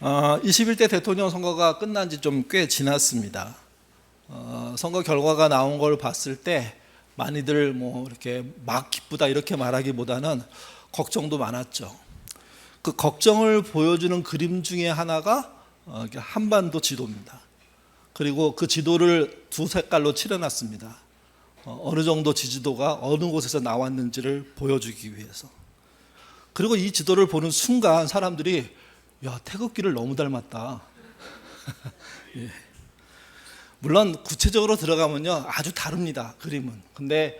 21대 대통령 선거가 끝난 지 좀 꽤 지났습니다. 선거 결과가 나온 걸 봤을 때 많이들 뭐 이렇게 막 기쁘다 이렇게 말하기보다는 걱정도 많았죠. 그 걱정을 보여주는 그림 중에 하나가 한반도 지도입니다. 그리고 그 지도를 두 색깔로 칠해놨습니다. 어느 정도 지지도가 어느 곳에서 나왔는지를 보여주기 위해서. 그리고 이 지도를 보는 순간 사람들이 야, 태극기를 너무 닮았다. 예. 물론 구체적으로 들어가면요 아주 다릅니다, 그림은. 근데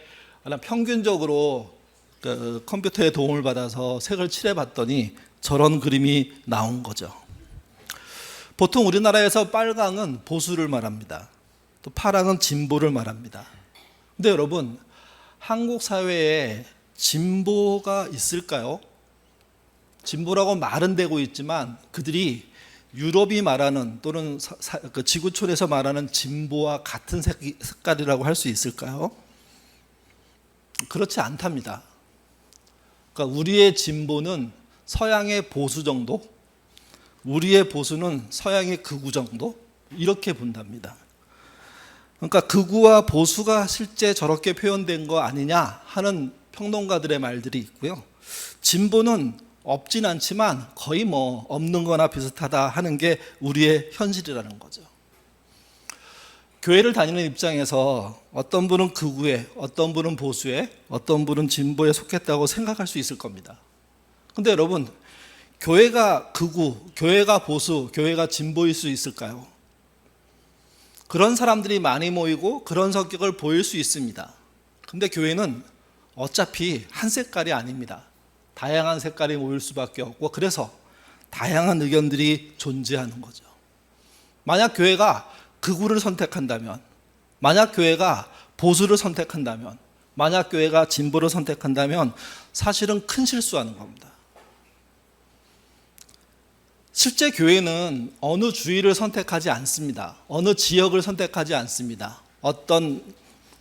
평균적으로 그 컴퓨터의 도움을 받아서 색을 칠해봤더니 저런 그림이 나온 거죠. 보통 우리나라에서 빨강은 보수를 말합니다. 또 파랑은 진보를 말합니다. 근데 여러분, 한국 사회에 진보가 있을까요? 진보라고 말은 되고 있지만 그들이 유럽이 말하는 또는 그 지구촌에서 말하는 진보와 같은 색깔이라고 할 수 있을까요? 그렇지 않답니다. 그러니까 우리의 진보는 서양의 보수 정도, 우리의 보수는 서양의 극우 정도, 이렇게 본답니다. 그러니까 극우와 보수가 실제 저렇게 표현된 거 아니냐 하는 평론가들의 말들이 있고요. 진보는 없진 않지만 거의 뭐 없는 거나 비슷하다 하는 게 우리의 현실이라는 거죠. 교회를 다니는 입장에서 어떤 분은 극우에, 어떤 분은 보수에, 어떤 분은 진보에 속했다고 생각할 수 있을 겁니다. 근데 여러분, 교회가 극우, 교회가 보수, 교회가 진보일 수 있을까요? 그런 사람들이 많이 모이고 그런 성격을 보일 수 있습니다. 근데 교회는 어차피 한 색깔이 아닙니다. 다양한 색깔이 모일 수밖에 없고, 그래서 다양한 의견들이 존재하는 거죠. 만약 교회가 극우를 선택한다면, 만약 교회가 보수를 선택한다면, 만약 교회가 진보를 선택한다면 사실은 큰 실수하는 겁니다. 실제 교회는 어느 주의를 선택하지 않습니다. 어느 지역을 선택하지 않습니다. 어떤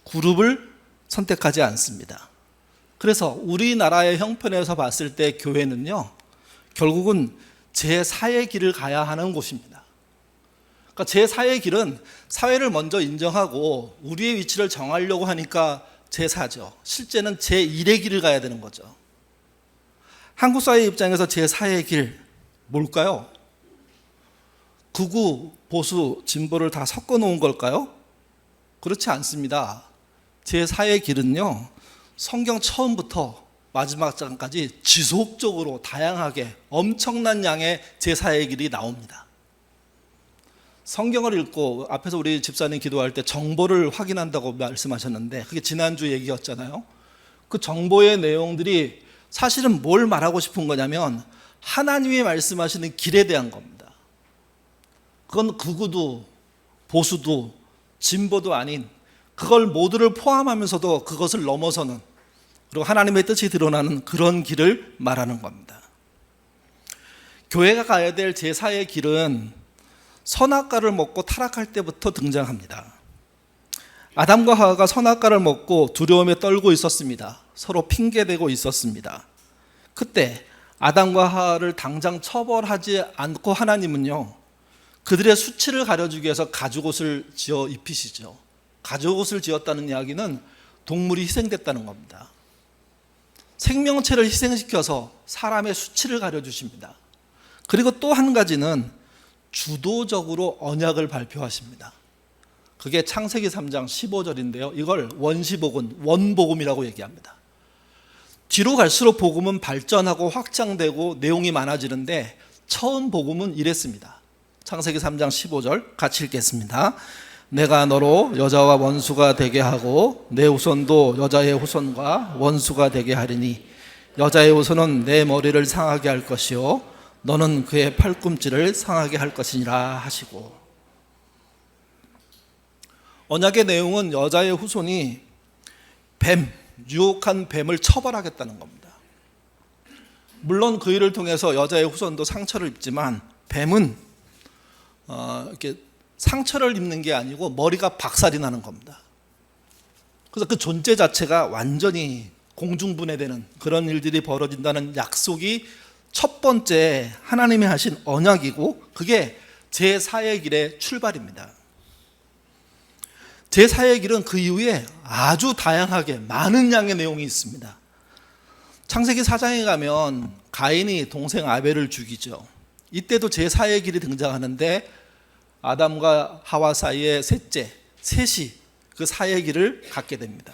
그룹을 선택하지 않습니다. 그래서 우리나라의 형편에서 봤을 때 교회는요, 결국은 제4의 길을 가야 하는 곳입니다. 그러니까 제4의 길은 사회를 먼저 인정하고 우리의 위치를 정하려고 하니까 제4죠. 실제는 제1의 길을 가야 되는 거죠. 한국 사회 입장에서 제4의 길 뭘까요? 극우, 보수, 진보를 다 섞어 놓은 걸까요? 그렇지 않습니다. 제4의 길은요, 성경 처음부터 마지막 장까지 지속적으로 다양하게 엄청난 양의 제4의 길이 나옵니다. 성경을 읽고 앞에서 우리 집사님 기도할 때 정보를 확인한다고 말씀하셨는데 그게 지난주 얘기였잖아요. 그 정보의 내용들이 사실은 뭘 말하고 싶은 거냐면 하나님이 말씀하시는 길에 대한 겁니다. 그건 극우도 보수도 진보도 아닌, 그걸 모두를 포함하면서도 그것을 넘어서는, 그리고 하나님의 뜻이 드러나는 그런 길을 말하는 겁니다. 교회가 가야 될 제4의 길은 선악과를 먹고 타락할 때부터 등장합니다. 아담과 하와가 선악과를 먹고 두려움에 떨고 있었습니다. 서로 핑계대고 있었습니다. 그때 아담과 하와를 당장 처벌하지 않고 하나님은요, 그들의 수치를 가려주기 위해서 가죽옷을 지어 입히시죠. 가죽옷을 지었다는 이야기는 동물이 희생됐다는 겁니다. 생명체를 희생시켜서 사람의 수치를 가려주십니다. 그리고 또 한 가지는 주도적으로 언약을 발표하십니다. 그게 창세기 3장 15절인데요. 이걸 원시복음, 원복음이라고 얘기합니다. 뒤로 갈수록 복음은 발전하고 확장되고 내용이 많아지는데 처음 복음은 이랬습니다. 창세기 3장 15절 같이 읽겠습니다. 내가 너로 여자와 원수가 되게 하고 내 후손도 여자의 후손과 원수가 되게 하리니 여자의 후손은 내 머리를 상하게 할 것이요 너는 그의 팔꿈치를 상하게 할 것이니라 하시고, 언약의 내용은 여자의 후손이 유혹한 뱀을 처벌하겠다는 겁니다. 물론 그 일을 통해서 여자의 후손도 상처를 입지만 뱀은 이렇게 상처를 입는 게 아니고 머리가 박살이 나는 겁니다. 그래서 그 존재 자체가 완전히 공중분해되는 그런 일들이 벌어진다는 약속이 첫 번째 하나님이 하신 언약이고 그게 제4의 길의 출발입니다. 제4의 길은 그 이후에 아주 다양하게 많은 양의 내용이 있습니다. 창세기 4장에 가면 가인이 동생 아벨을 죽이죠. 이때도 제4의 길이 등장하는데 아담과 하와 사이의 셋째, 셋이 그 사의 길을 갖게 됩니다.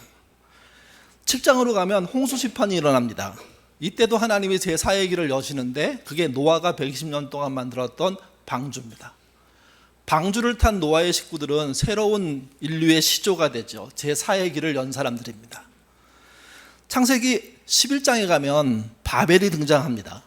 7장으로 가면 홍수 시판이 일어납니다. 이때도 하나님이 제4의 길을 여시는데 그게 노아가 120년 동안 만들었던 방주입니다. 방주를 탄 노아의 식구들은 새로운 인류의 시조가 되죠. 제4의 길을 연 사람들입니다. 창세기 11장에 가면 바벨이 등장합니다.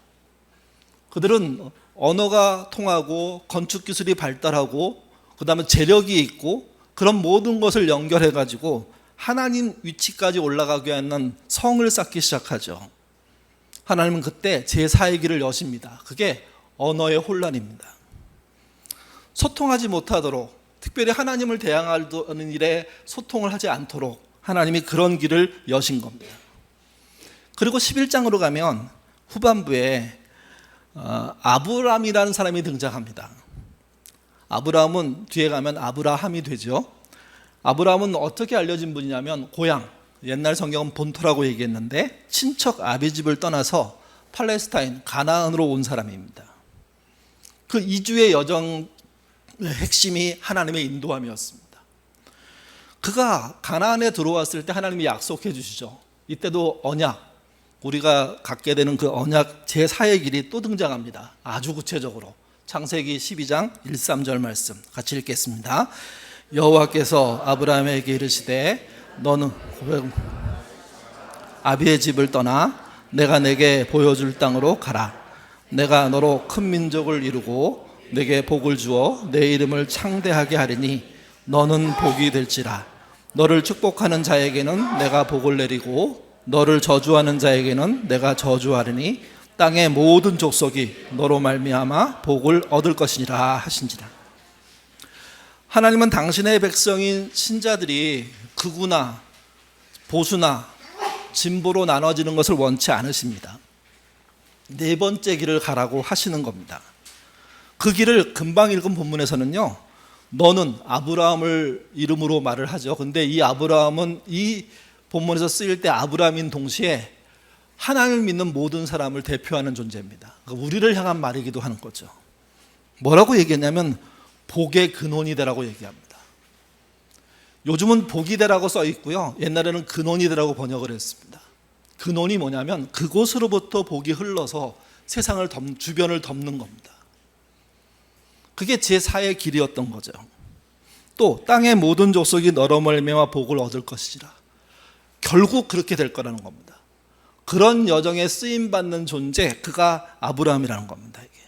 그들은 언어가 통하고 건축 기술이 발달하고 그다음에 재력이 있고 그런 모든 것을 연결해 가지고 하나님 위치까지 올라가게 하는 성을 쌓기 시작하죠. 하나님은 그때 제4의 길을 여십니다. 그게 언어의 혼란입니다. 소통하지 못하도록, 특별히 하나님을 대항하는 일에 소통을 하지 않도록 하나님이 그런 길을 여신 겁니다. 그리고 11장으로 가면 후반부에 아브람이라는 사람이 등장합니다. 아브람은 뒤에 가면 아브라함이 되죠. 아브람은 어떻게 알려진 분이냐면 고향, 옛날 성경은 본토라고 얘기했는데 친척 아비집을 떠나서 팔레스타인, 가나안으로 온 사람입니다. 그 이주의 여정의 핵심이 하나님의 인도함이었습니다. 그가 가나안에 들어왔을 때 하나님이 약속해 주시죠. 이때도 언약, 우리가 갖게 되는 그 언약 제4의 길이 또 등장합니다. 아주 구체적으로 창세기 12장 1, 3절 말씀 같이 읽겠습니다. 여호와께서 아브라함에게 이르시되 너는 아비의 집을 떠나 내가 내게 보여줄 땅으로 가라. 내가 너로 큰 민족을 이루고 내게 복을 주어 내 이름을 창대하게 하리니 너는 복이 될지라. 너를 축복하는 자에게는 내가 복을 내리고 너를 저주하는 자에게는 내가 저주하리니 땅의 모든 족속이 너로 말미암아 복을 얻을 것이니라 하신지라. 하나님은 당신의 백성인 신자들이 극우나 보수나 진보로 나눠지는 것을 원치 않으십니다. 네 번째 길을 가라고 하시는 겁니다. 그 길을 금방 읽은 본문에서는요, 너는 아브라함을 이름으로 말을 하죠. 근데 이 아브라함은 이 본문에서 쓰일 때 아브라함인 동시에 하나님을 믿는 모든 사람을 대표하는 존재입니다. 그러니까 우리를 향한 말이기도 하는 거죠. 뭐라고 얘기했냐면 복의 근원이 되라고 얘기합니다. 요즘은 복이 되라고 써 있고요, 옛날에는 근원이 되라고 번역을 했습니다. 근원이 뭐냐면 그곳으로부터 복이 흘러서 세상을 주변을 덮는 겁니다. 그게 제4의 길이었던 거죠. 또 땅의 모든 족속이 너로 말미암아 복을 얻을 것이라. 결국 그렇게 될 거라는 겁니다. 그런 여정에 쓰임받는 존재, 그가 아브라함이라는 겁니다. 이게.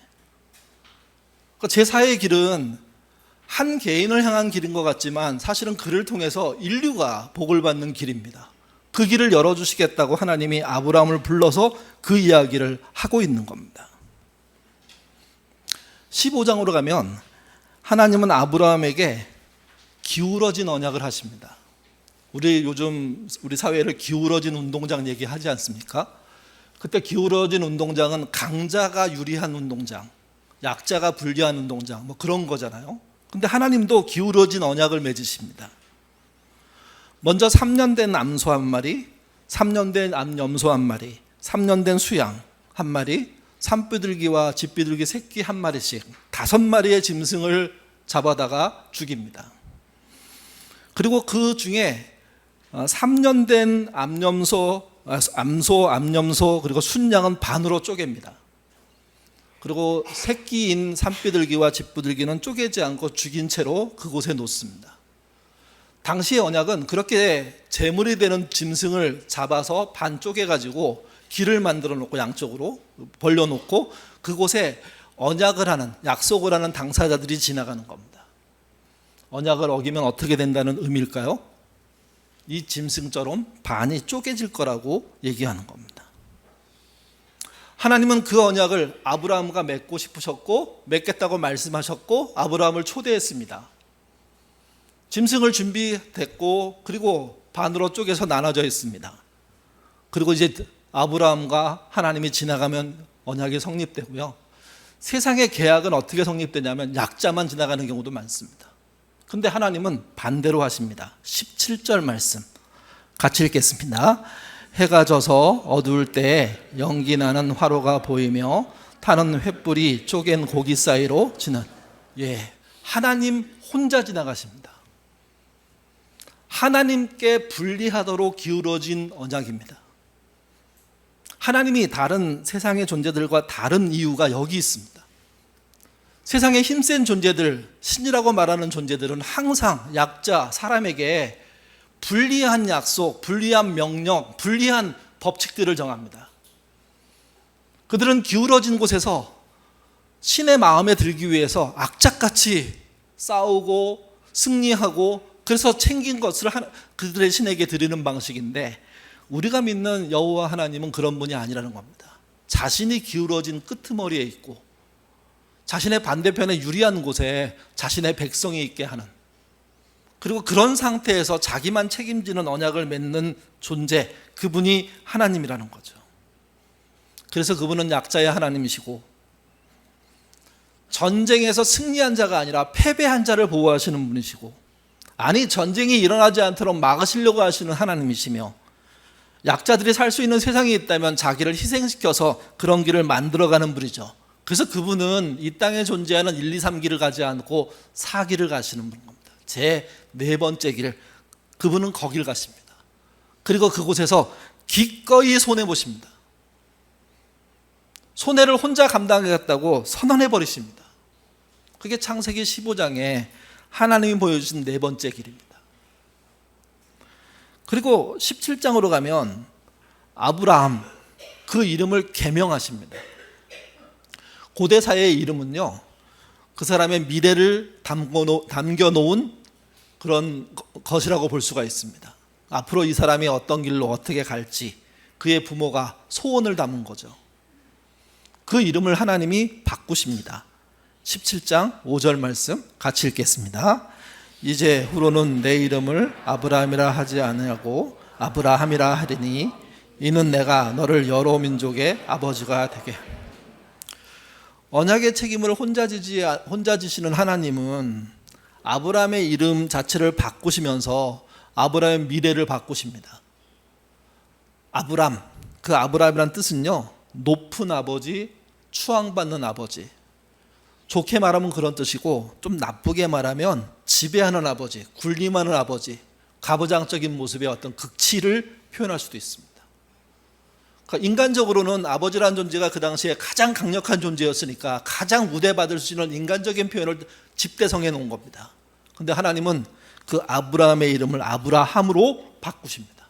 제4의 길은 한 개인을 향한 길인 것 같지만 사실은 그를 통해서 인류가 복을 받는 길입니다. 그 길을 열어주시겠다고 하나님이 아브라함을 불러서 그 이야기를 하고 있는 겁니다. 15장으로 가면 하나님은 아브라함에게 기울어진 언약을 하십니다. 우리 요즘 우리 사회를 기울어진 운동장 얘기하지 않습니까? 그때 기울어진 운동장은 강자가 유리한 운동장, 약자가 불리한 운동장, 뭐 그런 거잖아요. 근데 하나님도 기울어진 언약을 맺으십니다. 먼저 3년 된 암소 한 마리, 3년 된 암염소 한 마리, 3년 된 수양 한 마리, 산비둘기와 집비둘기 새끼 한 마리씩 5마리의 짐승을 잡아다가 죽입니다. 그리고 그 중에 3년 된 암소, 암염소 그리고 순양은 반으로 쪼갭니다. 그리고 새끼인 산비둘기와 집비둘기는 쪼개지 않고 죽인 채로 그곳에 놓습니다. 당시의 언약은 그렇게 제물이 되는 짐승을 잡아서 반 쪼개가지고 길을 만들어 놓고 양쪽으로 벌려놓고 그곳에 언약을 하는, 약속을 하는 당사자들이 지나가는 겁니다. 언약을 어기면 어떻게 된다는 의미일까요? 이 짐승처럼 반이 쪼개질 거라고 얘기하는 겁니다. 하나님은 그 언약을 아브라함과 맺고 싶으셨고 맺겠다고 말씀하셨고 아브라함을 초대했습니다. 짐승을 준비됐고 그리고 반으로 쪼개서 나눠져 있습니다. 그리고 이제 아브라함과 하나님이 지나가면 언약이 성립되고요. 세상의 계약은 어떻게 성립되냐면 약자만 지나가는 경우도 많습니다. 근데 하나님은 반대로 하십니다. 17절 말씀 같이 읽겠습니다. 해가 져서 어두울 때 연기 나는 화로가 보이며 타는 횃불이 쪼갠 고기 사이로 지는, 하나님 혼자 지나가십니다. 하나님께 분리하도록 기울어진 언약입니다. 하나님이 다른 세상의 존재들과 다른 이유가 여기 있습니다. 세상의 힘센 존재들, 신이라고 말하는 존재들은 항상 약자, 사람에게 불리한 약속, 불리한 명령, 불리한 법칙들을 정합니다. 그들은 기울어진 곳에서 신의 마음에 들기 위해서 악착같이 싸우고 승리하고, 그래서 챙긴 것을 그들의 신에게 드리는 방식인데, 우리가 믿는 여호와 하나님은 그런 분이 아니라는 겁니다. 자신이 기울어진 끄트머리에 있고 자신의 반대편에 유리한 곳에 자신의 백성이 있게 하는, 그리고 그런 상태에서 자기만 책임지는 언약을 맺는 존재, 그분이 하나님이라는 거죠. 그래서 그분은 약자의 하나님이시고, 전쟁에서 승리한 자가 아니라 패배한 자를 보호하시는 분이시고, 아니 전쟁이 일어나지 않도록 막으시려고 하시는 하나님이시며, 약자들이 살 수 있는 세상이 있다면 자기를 희생시켜서 그런 길을 만들어가는 분이죠. 그래서 그분은 이 땅에 존재하는 1, 2, 3길을 가지 않고 4길을 가시는 분인 겁니다. 제 네 번째 길, 그분은 거길 가십니다. 그리고 그곳에서 기꺼이 손해보십니다. 손해를 혼자 감당하겠다고 선언해버리십니다. 그게 창세기 15장에 하나님이 보여주신 네 번째 길입니다. 그리고 17장으로 가면 아브라함, 그 이름을 개명하십니다. 고대사의 이름은요, 그 사람의 미래를 담겨놓은 그런 것이라고 볼 수가 있습니다. 앞으로 이 사람이 어떤 길로 어떻게 갈지 그의 부모가 소원을 담은 거죠. 그 이름을 하나님이 바꾸십니다. 17장 5절 말씀 같이 읽겠습니다. 이제 후로는 내 이름을 아브라함이라 하지 않으려고 아브라함이라 하리니 이는 내가 너를 여러 민족의 아버지가 되게. 언약의 책임을 혼자 지시는 하나님은 아브라함의 이름 자체를 바꾸시면서 아브라함의 미래를 바꾸십니다. 아브람, 그 아브라함이란 뜻은요, 높은 아버지, 추앙받는 아버지. 좋게 말하면 그런 뜻이고, 좀 나쁘게 말하면 지배하는 아버지, 군림하는 아버지, 가부장적인 모습의 어떤 극치를 표현할 수도 있습니다. 그러니까 인간적으로는 아버지라는 존재가 그 당시에 가장 강력한 존재였으니까 가장 우대받을 수 있는 인간적인 표현을 집대성해 놓은 겁니다. 그런데 하나님은 그 아브라함의 이름을 아브라함으로 바꾸십니다.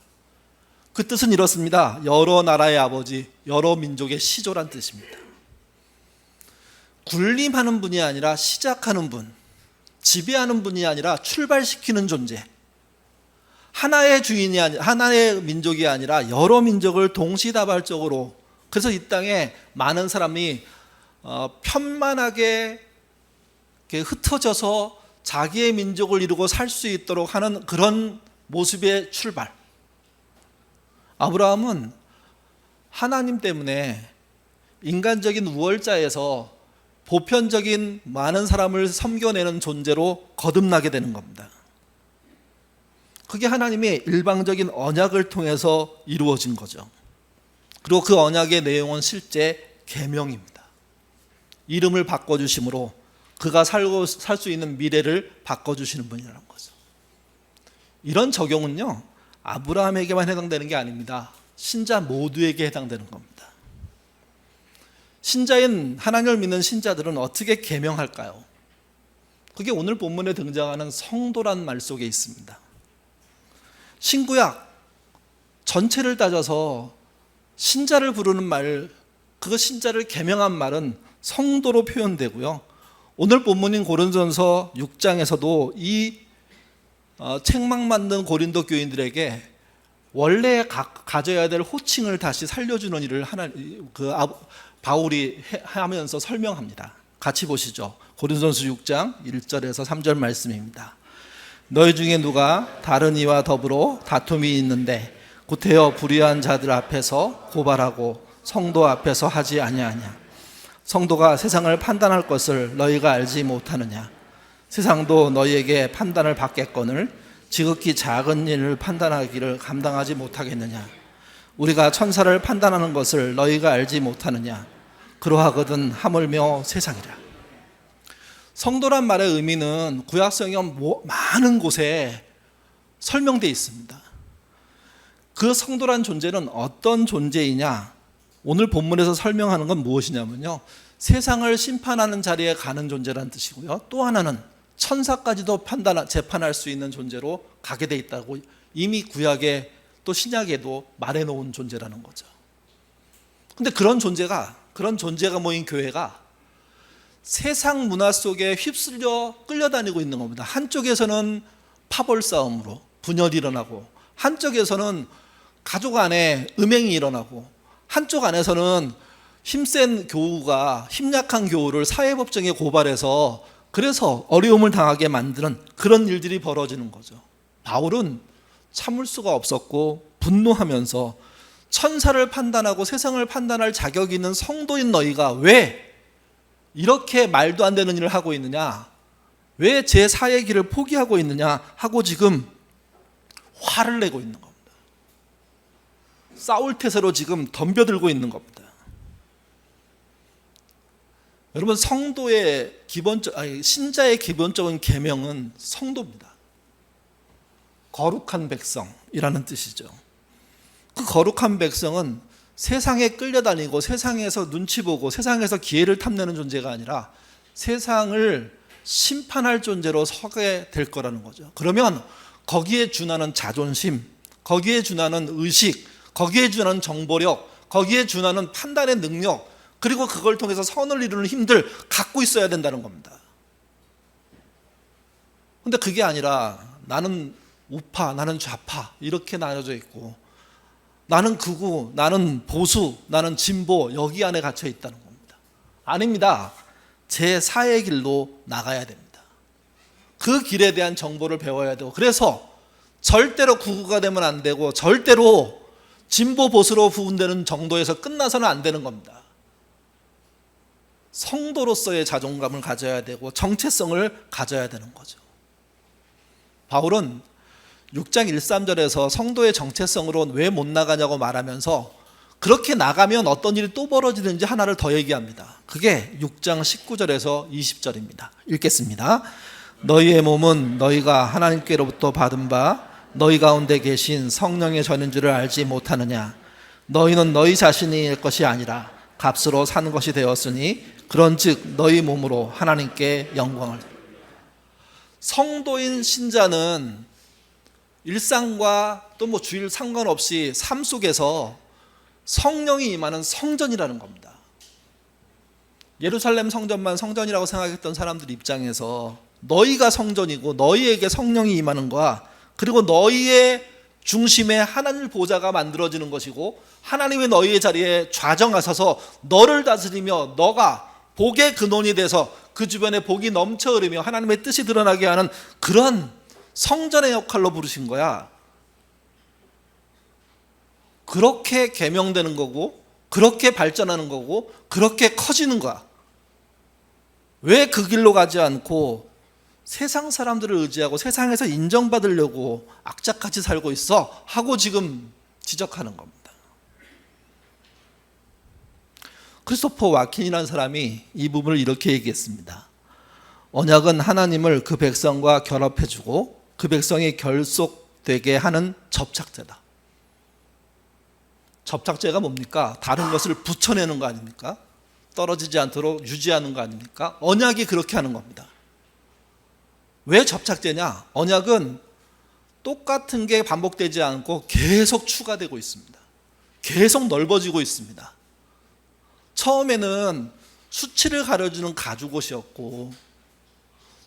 그 뜻은 이렇습니다. 여러 나라의 아버지, 여러 민족의 시조란 뜻입니다. 군림하는 분이 아니라 시작하는 분, 지배하는 분이 아니라 출발시키는 존재, 하나의 주인이 아니, 하나의 민족이 아니라 여러 민족을 동시다발적으로, 그래서 이 땅에 많은 사람이 편만하게 흩어져서 자기의 민족을 이루고 살 수 있도록 하는 그런 모습의 출발. 아브라함은 하나님 때문에 인간적인 우월자에서 보편적인 많은 사람을 섬겨내는 존재로 거듭나게 되는 겁니다. 그게 하나님의 일방적인 언약을 통해서 이루어진 거죠. 그리고 그 언약의 내용은 실제 계명입니다. 이름을 바꿔주심으로 그가 살 수 있는 미래를 바꿔주시는 분이라는 거죠. 이런 적용은요, 아브라함에게만 해당되는 게 아닙니다. 신자 모두에게 해당되는 겁니다. 신자인 하나님을 믿는 신자들은 어떻게 계명할까요? 그게 오늘 본문에 등장하는 성도란 말 속에 있습니다. 신구약 전체를 따져서 신자를 부르는 말, 그 신자를 계명한 말은 성도로 표현되고요. 오늘 본문인 고린도전서 6장에서도 이 책망 만든 고린도 교인들에게 원래 가져야 될 호칭을 다시 살려주는 일을 바울이 하면서 설명합니다. 같이 보시죠. 고린도전서 6장 1절에서 3절 말씀입니다. 너희 중에 누가 다른 이와 더불어 다툼이 있는데 구태여 불의한 자들 앞에서 고발하고 성도 앞에서 하지 아니하냐. 성도가 세상을 판단할 것을 너희가 알지 못하느냐. 세상도 너희에게 판단을 받겠거늘 지극히 작은 일을 판단하기를 감당하지 못하겠느냐. 우리가 천사를 판단하는 것을 너희가 알지 못하느냐. 그러하거든 하물며 세상이라. 성도란 말의 의미는 구약성경 많은 곳에 설명되어 있습니다. 그 성도란 존재는 어떤 존재이냐? 오늘 본문에서 설명하는 건 무엇이냐면요, 세상을 심판하는 자리에 가는 존재라는 뜻이고요, 또 하나는 천사까지도 재판할 수 있는 존재로 가게 돼 있다고 이미 구약에 또 신약에도 말해놓은 존재라는 거죠. 근데 그런 존재가 모인 교회가 세상 문화 속에 휩쓸려 끌려다니고 있는 겁니다. 한쪽에서는 파벌 싸움으로 분열이 일어나고, 한쪽에서는 가족 안에 음행이 일어나고, 한쪽 안에서는 힘센 교우가 힘약한 교우를 사회법정에 고발해서 그래서 어려움을 당하게 만드는 그런 일들이 벌어지는 거죠. 바울은 참을 수가 없었고 분노하면서 천사를 판단하고 세상을 판단할 자격이 있는 성도인 너희가 왜 이렇게 말도 안 되는 일을 하고 있느냐, 왜 제 사의 길을 포기하고 있느냐 하고 지금 화를 내고 있는 겁니다. 싸울 태세로 지금 덤벼들고 있는 겁니다. 여러분, 신자의 기본적인 계명은 성도입니다. 거룩한 백성이라는 뜻이죠. 그 거룩한 백성은 세상에 끌려다니고 세상에서 눈치 보고 세상에서 기회를 탐내는 존재가 아니라 세상을 심판할 존재로 서게 될 거라는 거죠. 그러면 거기에 준하는 자존심, 거기에 준하는 의식, 거기에 준하는 정보력, 거기에 준하는 판단의 능력, 그리고 그걸 통해서 선을 이루는 힘들 갖고 있어야 된다는 겁니다. 근데 그게 아니라 나는 우파, 나는 좌파 이렇게 나눠져 있고, 나는 극우, 나는 보수, 나는 진보, 여기 안에 갇혀 있다는 겁니다. 아닙니다. 제 사의 길로 나가야 됩니다. 그 길에 대한 정보를 배워야 되고, 그래서 절대로 극우가 되면 안 되고 절대로 진보 보수로 구분되는 정도에서 끝나서는 안 되는 겁니다. 성도로서의 자존감을 가져야 되고 정체성을 가져야 되는 거죠. 바울은 6장 1~3절에서 성도의 정체성으로 왜 못 나가냐고 말하면서 그렇게 나가면 어떤 일이 또 벌어지는지 하나를 더 얘기합니다. 그게 6장 19절에서 20절입니다. 읽겠습니다. 너희의 몸은 너희가 하나님께로부터 받은 바 너희 가운데 계신 성령의 전인 줄을 알지 못하느냐. 너희는 너희 자신이 것이 아니라 값으로 산 것이 되었으니 그런즉 너희 몸으로 하나님께 영광을. 성도인 신자는 일상과 또 주일 상관없이 삶 속에서 성령이 임하는 성전이라는 겁니다. 예루살렘 성전만 성전이라고 생각했던 사람들 입장에서 너희가 성전이고 너희에게 성령이 임하는 거야. 그리고 너희의 중심에 하나님 보좌가 만들어지는 것이고 하나님의 너희의 자리에 좌정하셔서 너를 다스리며 너가 복의 근원이 돼서 그 주변에 복이 넘쳐 흐르며 하나님의 뜻이 드러나게 하는 그런 성전의 역할로 부르신 거야. 그렇게 계명되는 거고 그렇게 발전하는 거고 그렇게 커지는 거야. 왜 그 길로 가지 않고 세상 사람들을 의지하고 세상에서 인정받으려고 악착같이 살고 있어? 하고 지금 지적하는 겁니다. 크리스토퍼 와킨이라는 사람이 이 부분을 이렇게 얘기했습니다. 언약은 하나님을 그 백성과 결합해주고 그 백성이 결속되게 하는 접착제다. 접착제가 뭡니까? 다른 것을 붙여내는 거 아닙니까? 떨어지지 않도록 유지하는 거 아닙니까? 언약이 그렇게 하는 겁니다. 왜 접착제냐? 언약은 똑같은 게 반복되지 않고 계속 추가되고 있습니다. 계속 넓어지고 있습니다. 처음에는 수치를 가려주는 가죽옷이었고,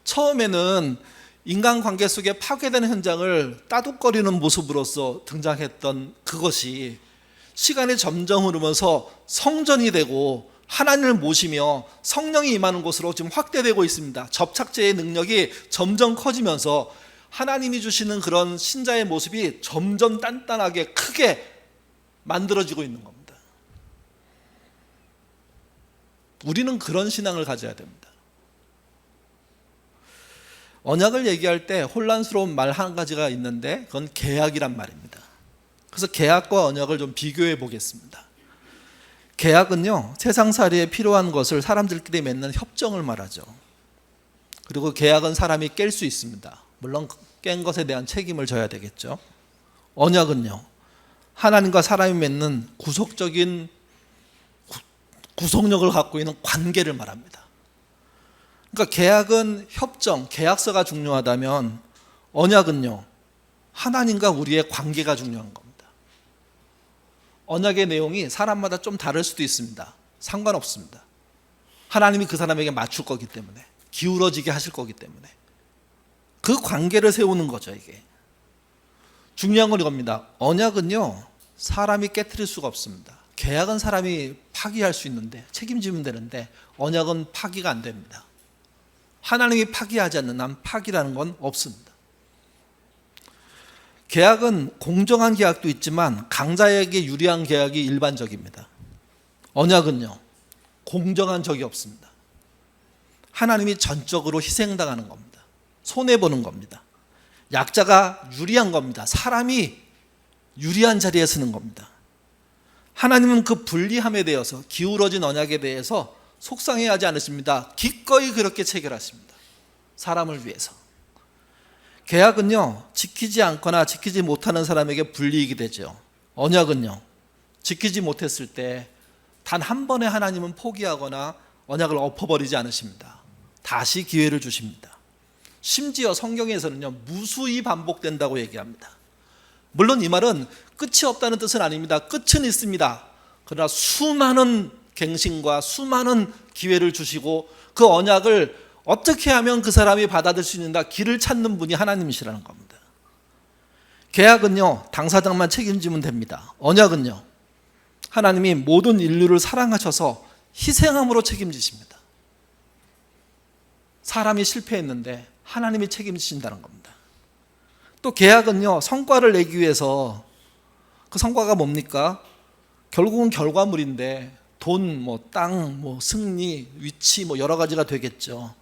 처음에는 인간관계 속에 파괴되는 현장을 따둑거리는 모습으로서 등장했던 그것이 시간이 점점 흐르면서 성전이 되고 하나님을 모시며 성령이 임하는 곳으로 지금 확대되고 있습니다. 접착제의 능력이 점점 커지면서 하나님이 주시는 그런 신자의 모습이 점점 단단하게 크게 만들어지고 있는 겁니다. 우리는 그런 신앙을 가져야 됩니다. 언약을 얘기할 때 혼란스러운 말 한 가지가 있는데 그건 계약이란 말입니다. 그래서 계약과 언약을 좀 비교해 보겠습니다. 계약은요, 세상살이에 필요한 것을 사람들끼리 맺는 협정을 말하죠. 그리고 계약은 사람이 깰 수 있습니다. 물론 깬 것에 대한 책임을 져야 되겠죠. 언약은요, 하나님과 사람이 맺는 구속적인 구속력을 갖고 있는 관계를 말합니다. 그러니까 계약은 협정, 계약서가 중요하다면 언약은요, 하나님과 우리의 관계가 중요한 겁니다. 언약의 내용이 사람마다 좀 다를 수도 있습니다. 상관없습니다. 하나님이 그 사람에게 맞출 거기 때문에, 기울어지게 하실 거기 때문에 그 관계를 세우는 거죠. 이게 중요한 건 이겁니다. 언약은요, 사람이 깨트릴 수가 없습니다. 계약은 사람이 파기할 수 있는데, 책임지면 되는데, 언약은 파기가 안 됩니다. 하나님이 파기하지 않는 한 파기라는 건 없습니다. 계약은 공정한 계약도 있지만 강자에게 유리한 계약이 일반적입니다. 언약은요, 공정한 적이 없습니다. 하나님이 전적으로 희생당하는 겁니다. 손해보는 겁니다. 약자가 유리한 겁니다. 사람이 유리한 자리에 서는 겁니다. 하나님은 그 불리함에 대해서, 기울어진 언약에 대해서 속상해하지 않으십니다. 기꺼이 그렇게 체결하십니다. 사람을 위해서. 계약은요, 지키지 않거나 지키지 못하는 사람에게 불리익이 되죠. 언약은요, 지키지 못했을 때 단 한 번에 하나님은 포기하거나 언약을 엎어버리지 않으십니다. 다시 기회를 주십니다. 심지어 성경에서는요, 무수히 반복된다고 얘기합니다. 물론 이 말은 끝이 없다는 뜻은 아닙니다. 끝은 있습니다. 그러나 수많은 갱신과 수많은 기회를 주시고 그 언약을 어떻게 하면 그 사람이 받아들일 수 있는가 길을 찾는 분이 하나님이시라는 겁니다. 계약은요, 당사자만 책임지면 됩니다. 언약은요, 하나님이 모든 인류를 사랑하셔서 희생함으로 책임지십니다. 사람이 실패했는데 하나님이 책임지신다는 겁니다. 또 계약은요, 성과를 내기 위해서, 그 성과가 뭡니까? 결국은 결과물인데 돈, 땅, 승리, 위치 여러 가지가 되겠죠.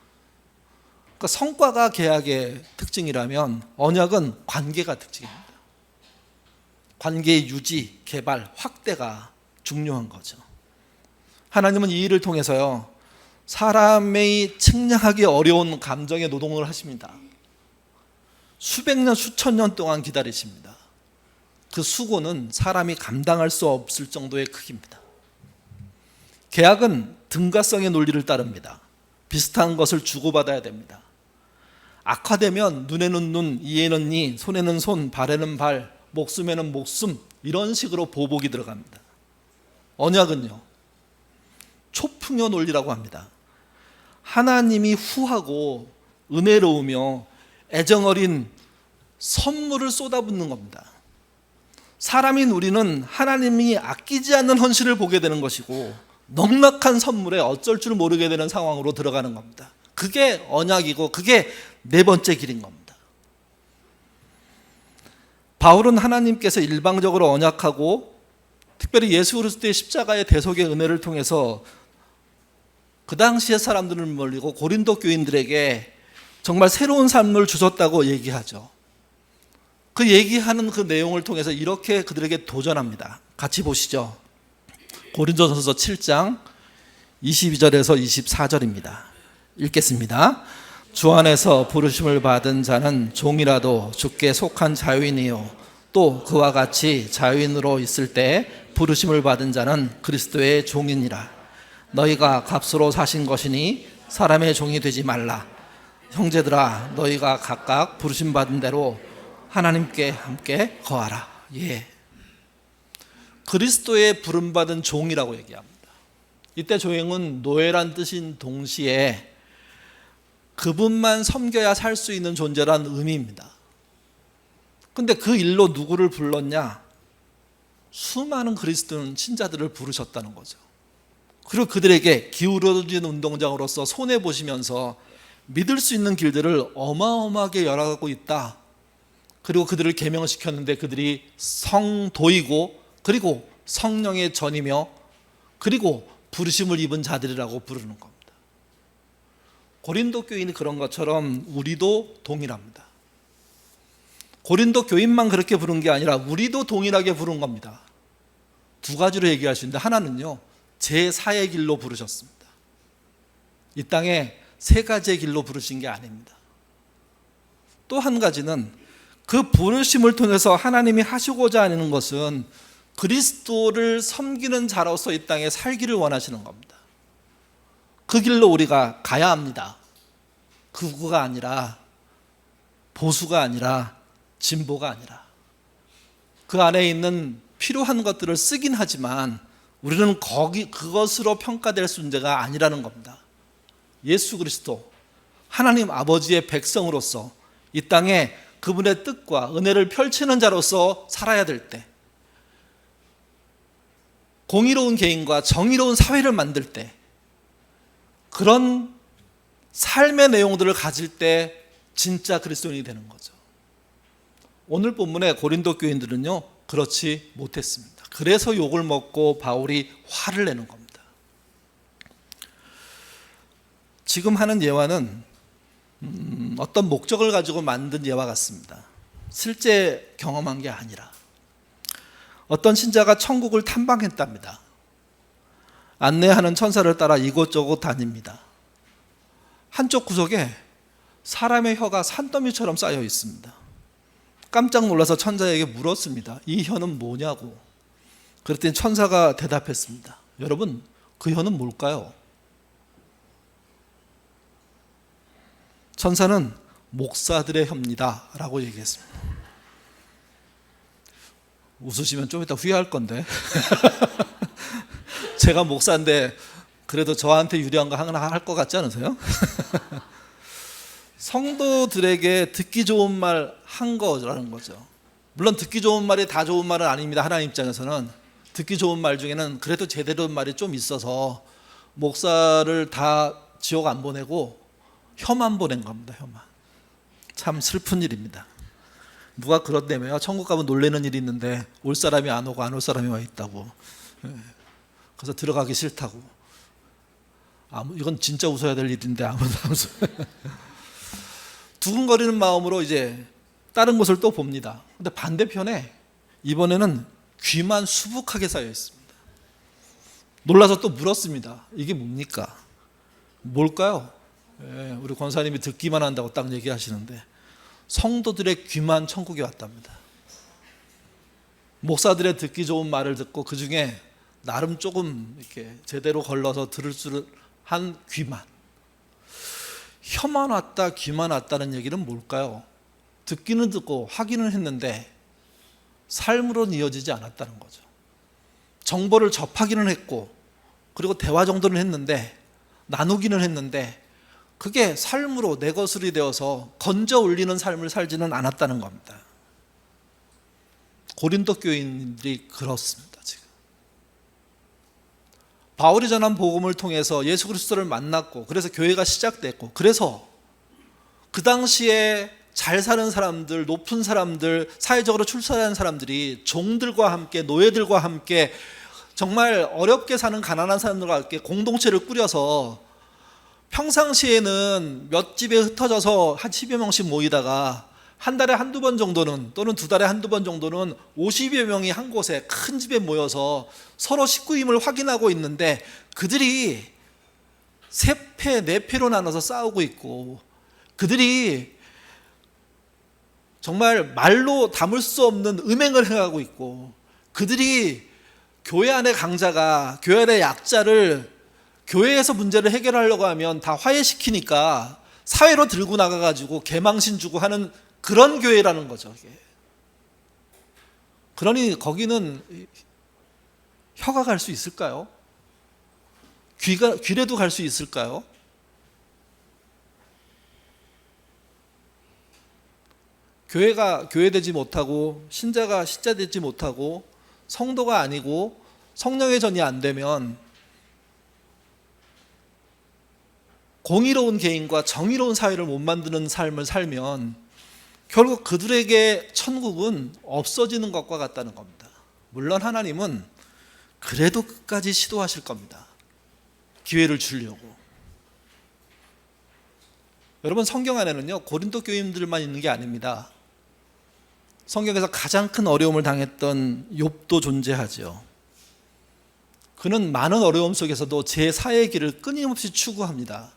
그러니까 성과가 계약의 특징이라면 언약은 관계가 특징입니다. 관계의 유지, 개발, 확대가 중요한 거죠. 하나님은 이 일을 통해서요, 사람의 측량하기 어려운 감정의 노동을 하십니다. 수백 년, 수천 년 동안 기다리십니다. 그 수고는 사람이 감당할 수 없을 정도의 크기입니다. 계약은 등가성의 논리를 따릅니다. 비슷한 것을 주고받아야 됩니다. 악화되면 눈에는 눈, 이에는 이, 손에는 손, 발에는 발, 목숨에는 목숨, 이런 식으로 보복이 들어갑니다. 언약은요, 초풍요 논리라고 합니다. 하나님이 후하고 은혜로우며 애정어린 선물을 쏟아붓는 겁니다. 사람인 우리는 하나님이 아끼지 않는 헌신을 보게 되는 것이고 넉넉한 선물에 어쩔 줄 모르게 되는 상황으로 들어가는 겁니다. 그게 언약이고 그게 네 번째 길인 겁니다. 바울은 하나님께서 일방적으로 언약하고 특별히 예수 그리스도의 십자가의 대속의 은혜를 통해서 그 당시의 사람들을 몰리고 고린도 교인들에게 정말 새로운 삶을 주셨다고 얘기하죠. 그 얘기하는 그 내용을 통해서 이렇게 그들에게 도전합니다. 같이 보시죠. 고린도전서 7장 22절에서 24절입니다. 읽겠습니다. 주 안에서 부르심을 받은 자는 종이라도 주께 속한 자유인이요 또 그와 같이 자유인으로 있을 때 부르심을 받은 자는 그리스도의 종이니라. 너희가 값으로 사신 것이니 사람의 종이 되지 말라. 형제들아, 너희가 각각 부르심 받은 대로 하나님께 함께 거하라. 예. 그리스도의 부름받은 종이라고 얘기합니다. 이때 종은 노예란 뜻인 동시에 그분만 섬겨야 살 수 있는 존재란 의미입니다. 근데 그 일로 누구를 불렀냐? 수많은 그리스도 신자들을 부르셨다는 거죠. 그리고 그들에게 기울어진 운동장으로서 손해보시면서 믿을 수 있는 길들을 어마어마하게 열어가고 있다. 그리고 그들을 계명시켰는데 그들이 성도이고 그리고 성령의 전이며 그리고 부르심을 입은 자들이라고 부르는 겁니다. 고린도 교인이 그런 것처럼 우리도 동일합니다. 고린도 교인만 그렇게 부른 게 아니라 우리도 동일하게 부른 겁니다. 두 가지로 얘기할 수 있는데, 하나는요, 제4의 길로 부르셨습니다. 이 땅에 세 가지의 길로 부르신 게 아닙니다. 또 한 가지는 그 부르심을 통해서 하나님이 하시고자 하는 것은 그리스도를 섬기는 자로서 이 땅에 살기를 원하시는 겁니다. 그 길로 우리가 가야 합니다. 극우가 아니라, 보수가 아니라, 진보가 아니라, 그 안에 있는 필요한 것들을 쓰긴 하지만 우리는 그것으로 평가될 존재가 아니라는 겁니다. 예수 그리스도 하나님 아버지의 백성으로서 이 땅에 그분의 뜻과 은혜를 펼치는 자로서 살아야 될 때, 공의로운 개인과 정의로운 사회를 만들 때, 그런 삶의 내용들을 가질 때 진짜 그리스도인이 되는 거죠. 오늘 본문의 고린도 교인들은요, 그렇지 못했습니다. 그래서 욕을 먹고 바울이 화를 내는 겁니다. 지금 하는 예화는 어떤 목적을 가지고 만든 예화 같습니다. 실제 경험한 게 아니라, 어떤 신자가 천국을 탐방했답니다. 안내하는 천사를 따라 이곳저곳 다닙니다. 한쪽 구석에 사람의 혀가 산더미처럼 쌓여 있습니다. 깜짝 놀라서 천사에게 물었습니다. 이 혀는 뭐냐고. 그랬더니 천사가 대답했습니다. 여러분, 그 혀는 뭘까요? 천사는 목사들의 혀입니다 라고 얘기했습니다. 웃으시면 좀 이따 후회할 건데 제가 목사인데 그래도 저한테 유리한 거 하나 할 것 같지 않으세요? 성도들에게 듣기 좋은 말 한 거라는 거죠. 물론 듣기 좋은 말이 다 좋은 말은 아닙니다. 하나님 입장에서는 듣기 좋은 말 중에는 그래도 제대로 된 말이 좀 있어서 목사를 다 지옥 안 보내고 혀만 보낸 겁니다. 혀만. 참 슬픈 일입니다. 누가 그런다며요. 천국 가면 놀라는 일이 있는데 올 사람이 안 오고 안 올 사람이 와 있다고. 그래서 들어가기 싫다고. 이건 진짜 웃어야 될 일인데 아무도 안 웃어요. 두근거리는 마음으로 이제 다른 곳을 또 봅니다. 근데 반대편에 이번에는 귀만 수북하게 쌓여 있습니다. 놀라서 또 물었습니다. 이게 뭡니까? 뭘까요? 우리 권사님이 듣기만 한다고 딱 얘기하시는데, 성도들의 귀만 천국에 왔답니다. 목사들의 듣기 좋은 말을 듣고 그 중에 나름 조금 이렇게 제대로 걸러서 들을 줄 한 귀만. 혀만 왔다, 귀만 왔다는 얘기는 뭘까요? 듣기는 듣고 확인은 했는데 삶으로는 이어지지 않았다는 거죠. 정보를 접하기는 했고, 그리고 대화 정도는 했는데, 나누기는 했는데, 그게 삶으로 내 것이 되어서 건져 올리는 삶을 살지는 않았다는 겁니다. 고린도 교인들이 그렇습니다. 지금 바울이 전한 복음을 통해서 예수 그리스도를 만났고, 그래서 교회가 시작됐고, 그래서 그 당시에 잘 사는 사람들, 높은 사람들, 사회적으로 출세하는 사람들이 종들과 함께, 노예들과 함께, 정말 어렵게 사는 가난한 사람들과 함께 공동체를 꾸려서 평상시에는 몇 집에 흩어져서 한 10여 명씩 모이다가 한 달에 한두 번 정도는, 또는 두 달에 한두 번 정도는 50여 명이 한 곳에 큰 집에 모여서 서로 식구임을 확인하고 있는데, 그들이 세 패, 네 패로 나눠서 싸우고 있고, 그들이 정말 말로 담을 수 없는 음행을 해가고 있고, 그들이 교회 안의 강자가 교회 안의 약자를 교회에서 문제를 해결하려고 하면 다 화해시키니까 사회로 들고 나가가지고 개망신 주고 하는 그런 교회라는 거죠. 이게. 그러니 거기는 혀가 갈 수 있을까요? 귀라도 갈 수 있을까요? 교회가 교회되지 못하고, 신자가 신자되지 못하고, 성도가 아니고 성령의 전이 안 되면 공의로운 개인과 정의로운 사회를 못 만드는 삶을 살면 결국 그들에게 천국은 없어지는 것과 같다는 겁니다. 물론 하나님은 그래도 끝까지 시도하실 겁니다. 기회를 주려고. 여러분, 성경 안에는요, 고린도 교인들만 있는 게 아닙니다. 성경에서 가장 큰 어려움을 당했던 욥도 존재하죠. 그는 많은 어려움 속에서도 제4의 길을 끊임없이 추구합니다.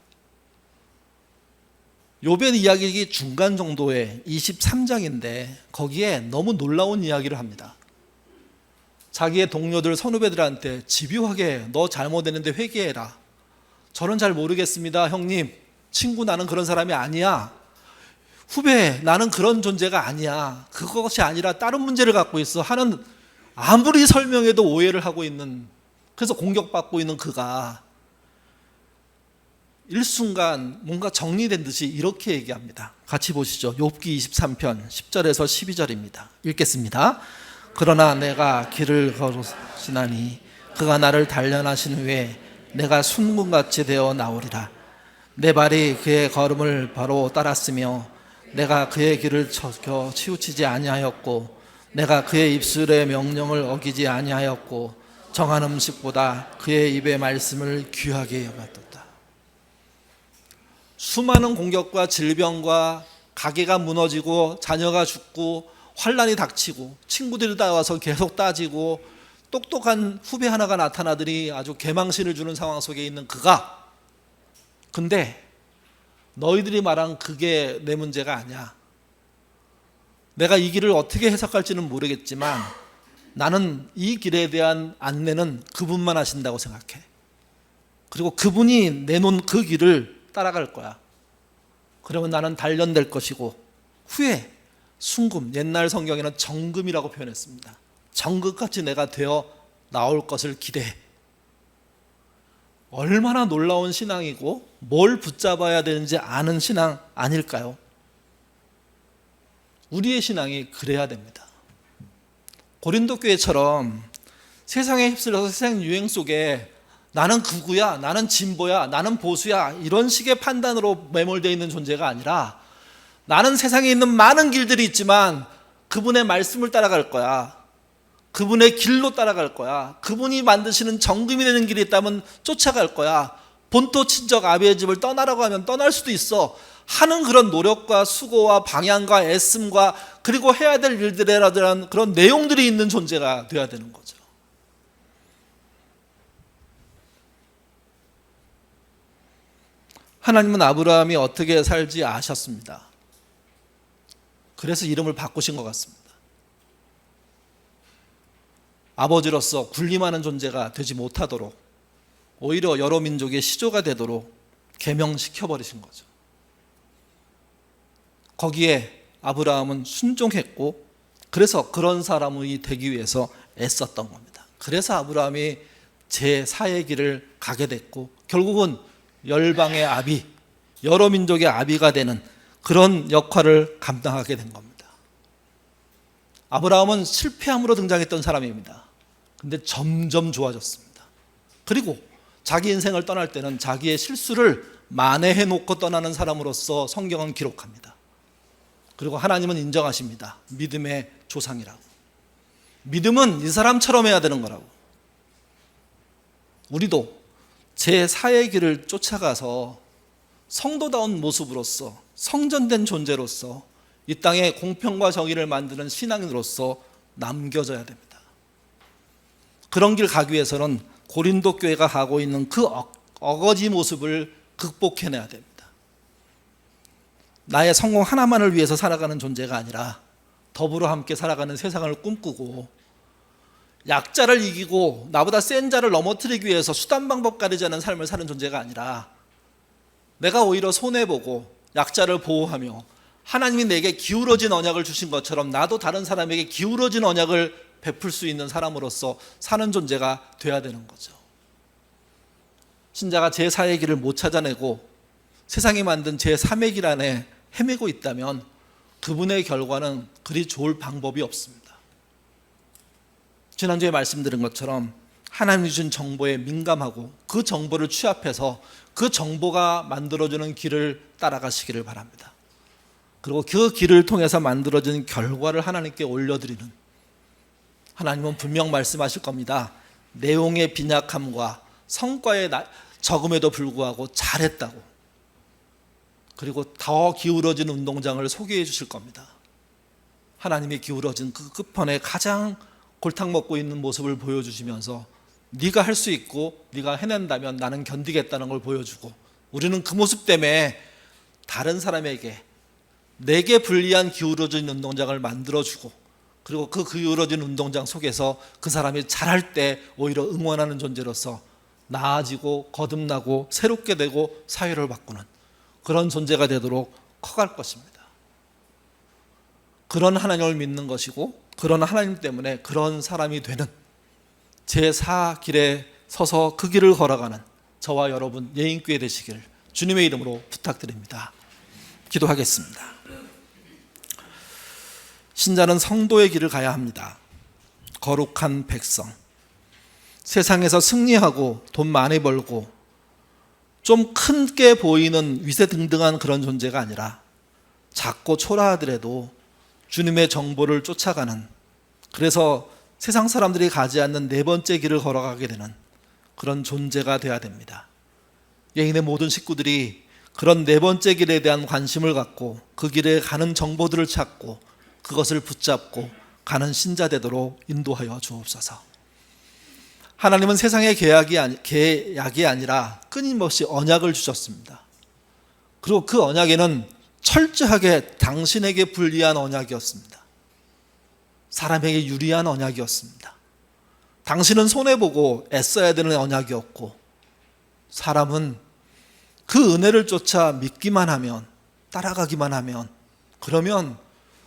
욥의 이야기 중간 정도의 23장인데 거기에 너무 놀라운 이야기를 합니다. 자기의 동료들, 선후배들한테 집요하게 너 잘못했는데 회개해라. 저는 잘 모르겠습니다, 형님. 친구, 나는 그런 사람이 아니야. 후배, 나는 그런 존재가 아니야. 그것이 아니라 다른 문제를 갖고 있어 하는, 아무리 설명해도 오해를 하고 있는, 그래서 공격받고 있는 그가 일순간 뭔가 정리된 듯이 이렇게 얘기합니다. 같이 보시죠. 욥기 23편 10절에서 12절입니다. 읽겠습니다. 그러나 내가 길을 걸으시나니 그가 나를 단련하신 후에 내가 순금같이 되어 나오리라. 내 발이 그의 걸음을 바로 따랐으며 내가 그의 길을 척여 치우치지 아니하였고 내가 그의 입술의 명령을 어기지 아니하였고 정한 음식보다 그의 입의 말씀을 귀하게 여겼도다. 수많은 공격과 질병과 가게가 무너지고 자녀가 죽고 환란이 닥치고 친구들이 따와서 계속 따지고 똑똑한 후배 하나가 나타나더니 아주 개망신을 주는 상황 속에 있는 그가, 근데 너희들이 말한 그게 내 문제가 아니야. 내가 이 길을 어떻게 해석할지는 모르겠지만 나는 이 길에 대한 안내는 그분만 하신다고 생각해. 그리고 그분이 내놓은 그 길을 따라갈 거야. 그러면 나는 단련될 것이고 후에 순금, 옛날 성경에는 정금이라고 표현했습니다. 정금같이 내가 되어 나올 것을 기대해. 얼마나 놀라운 신앙이고 뭘 붙잡아야 되는지 아는 신앙 아닐까요? 우리의 신앙이 그래야 됩니다. 고린도 교회처럼 세상에 휩쓸려서 세상 유행 속에 나는 극우야, 나는 진보야, 나는 보수야, 이런 식의 판단으로 매몰되어 있는 존재가 아니라 나는 세상에 있는 많은 길들이 있지만 그분의 말씀을 따라갈 거야. 그분의 길로 따라갈 거야. 그분이 만드시는 정금이 되는 길이 있다면 쫓아갈 거야. 본토 친척 아비의 집을 떠나라고 하면 떠날 수도 있어 하는 그런 노력과 수고와 방향과 애씀과 그리고 해야 될 일들에 대한 그런 내용들이 있는 존재가 되어야 되는 거죠. 하나님은 아브라함이 어떻게 살지 아셨습니다. 그래서 이름을 바꾸신 것 같습니다. 아버지로서 군림하는 존재가 되지 못하도록 오히려 여러 민족의 시조가 되도록 계명시켜버리신 거죠. 거기에 아브라함은 순종했고 그래서 그런 사람이 되기 위해서 애썼던 겁니다. 그래서 아브라함이 제4의 길을 가게 됐고 결국은 열방의 아비, 여러 민족의 아비가 되는 그런 역할을 감당하게 된 겁니다. 아브라함은 실패함으로 등장했던 사람입니다. 근데 점점 좋아졌습니다. 그리고 자기 인생을 떠날 때는 자기의 실수를 만회해 놓고 떠나는 사람으로서 성경은 기록합니다. 그리고 하나님은 인정하십니다. 믿음의 조상이라고. 믿음은 이 사람처럼 해야 되는 거라고. 우리도 제4의 길을 쫓아가서 성도다운 모습으로서 성전된 존재로서 이 땅에 공평과 정의를 만드는 신앙인으로서 남겨져야 됩니다. 그런 길 가기 위해서는 고린도 교회가 가고 있는 그 어거지 모습을 극복해내야 됩니다. 나의 성공 하나만을 위해서 살아가는 존재가 아니라 더불어 함께 살아가는 세상을 꿈꾸고 약자를 이기고 나보다 센 자를 넘어뜨리기 위해서 수단 방법 가리지 않은 삶을 사는 존재가 아니라 내가 오히려 손해보고 약자를 보호하며 하나님이 내게 기울어진 언약을 주신 것처럼 나도 다른 사람에게 기울어진 언약을 베풀 수 있는 사람으로서 사는 존재가 돼야 되는 거죠. 신자가 제4의 길을 못 찾아내고 세상이 만든 제3의 길 안에 헤매고 있다면 그분의 결과는 그리 좋을 방법이 없습니다. 지난주에 말씀드린 것처럼 하나님이 주신 정보에 민감하고 그 정보를 취합해서 그 정보가 만들어주는 길을 따라가시기를 바랍니다. 그리고 그 길을 통해서 만들어진 결과를 하나님께 올려드리는, 하나님은 분명 말씀하실 겁니다. 내용의 빈약함과 성과의 적음에도 불구하고 잘했다고, 그리고 더 기울어진 운동장을 소개해 주실 겁니다. 하나님이 기울어진 그 끝판에 가장 골탕 먹고 있는 모습을 보여주시면서 네가 할 수 있고 네가 해낸다면 나는 견디겠다는 걸 보여주고, 우리는 그 모습 때문에 다른 사람에게 내게 불리한 기울어진 운동장을 만들어주고, 그리고 그 기울어진 운동장 속에서 그 사람이 잘할 때 오히려 응원하는 존재로서 나아지고 거듭나고 새롭게 되고 사회를 바꾸는 그런 존재가 되도록 커갈 것입니다. 그런 하나님을 믿는 것이고, 그런 하나님 때문에 그런 사람이 되는 제4길에 서서 그 길을 걸어가는 저와 여러분 예인교회 되시길 주님의 이름으로 부탁드립니다. 기도하겠습니다. 신자는 성도의 길을 가야 합니다. 거룩한 백성, 세상에서 승리하고 돈 많이 벌고 좀 큰게 보이는 위세등등한 그런 존재가 아니라 작고 초라하더라도 주님의 정보를 쫓아가는, 그래서 세상 사람들이 가지 않는 네 번째 길을 걸어가게 되는 그런 존재가 되어야 됩니다. 예인의 모든 식구들이 그런 네 번째 길에 대한 관심을 갖고 그 길에 가는 정보들을 찾고 그것을 붙잡고 가는 신자 되도록 인도하여 주옵소서. 하나님은 세상의 계약이 아니라 끊임없이 언약을 주셨습니다. 그리고 그 언약에는 철저하게 당신에게 불리한 언약이었습니다. 사람에게 유리한 언약이었습니다. 당신은 손해보고 애써야 되는 언약이었고, 사람은 그 은혜를 쫓아 믿기만 하면, 따라가기만 하면, 그러면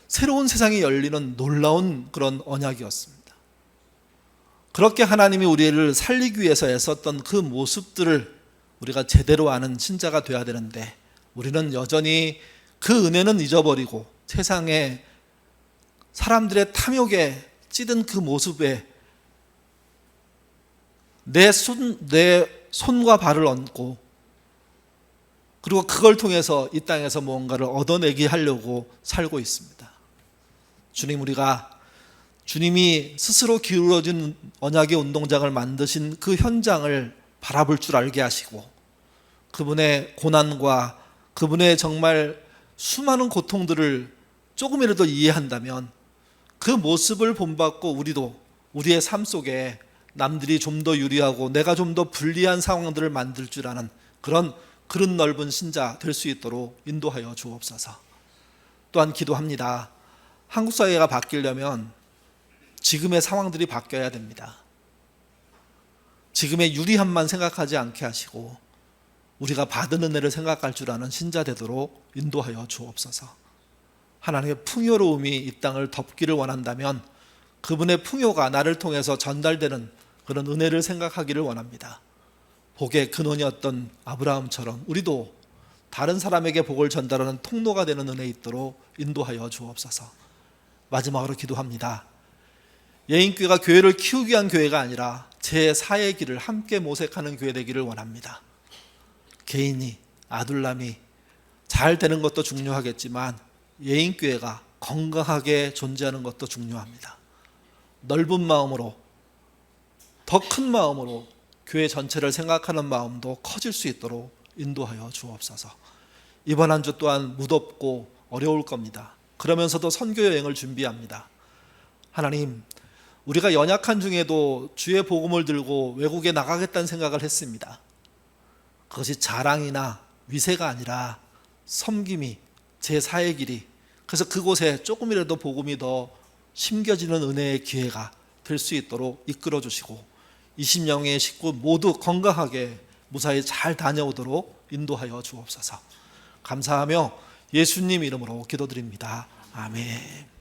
새로운 세상이 열리는 놀라운 그런 언약이었습니다. 그렇게 하나님이 우리를 살리기 위해서 애썼던 그 모습들을 우리가 제대로 아는 신자가 되어야 되는데, 우리는 여전히 그 은혜는 잊어버리고 세상에 사람들의 탐욕에 찌든 그 모습에 내 손과 발을 얹고, 그리고 그걸 통해서 이 땅에서 무언가를 얻어내게 하려고 살고 있습니다. 주님, 우리가 주님이 스스로 기울어진 언약의 운동장을 만드신 그 현장을 바라볼 줄 알게 하시고, 그분의 고난과 그분의 정말 수많은 고통들을 조금이라도 이해한다면 그 모습을 본받고 우리도 우리의 삶 속에 남들이 좀 더 유리하고 내가 좀 더 불리한 상황들을 만들 줄 아는 그런 그릇 넓은 신자 될 수 있도록 인도하여 주옵소서. 또한 기도합니다. 한국 사회가 바뀌려면 지금의 상황들이 바뀌어야 됩니다. 지금의 유리함만 생각하지 않게 하시고 우리가 받은 은혜를 생각할 줄 아는 신자 되도록 인도하여 주옵소서. 하나님의 풍요로움이 이 땅을 덮기를 원한다면 그분의 풍요가 나를 통해서 전달되는 그런 은혜를 생각하기를 원합니다. 복의 근원이었던 아브라함처럼 우리도 다른 사람에게 복을 전달하는 통로가 되는 은혜 있도록 인도하여 주옵소서. 마지막으로 기도합니다. 예인교회가 교회를 키우기 위한 교회가 아니라 제4의 길을 함께 모색하는 교회 되기를 원합니다. 개인이, 아둘람이 잘 되는 것도 중요하겠지만 예인교회가 건강하게 존재하는 것도 중요합니다. 넓은 마음으로, 더 큰 마음으로 교회 전체를 생각하는 마음도 커질 수 있도록 인도하여 주옵소서. 이번 한 주 또한 무덥고 어려울 겁니다. 그러면서도 선교 여행을 준비합니다. 하나님, 우리가 연약한 중에도 주의 복음을 들고 외국에 나가겠다는 생각을 했습니다. 그것이 자랑이나 위세가 아니라 섬김이 제4의 길이, 그래서 그곳에 조금이라도 복음이 더 심겨지는 은혜의 기회가 될 수 있도록 이끌어 주시고 20명의 식구 모두 건강하게 무사히 잘 다녀오도록 인도하여 주옵소서. 감사하며 예수님 이름으로 기도드립니다. 아멘.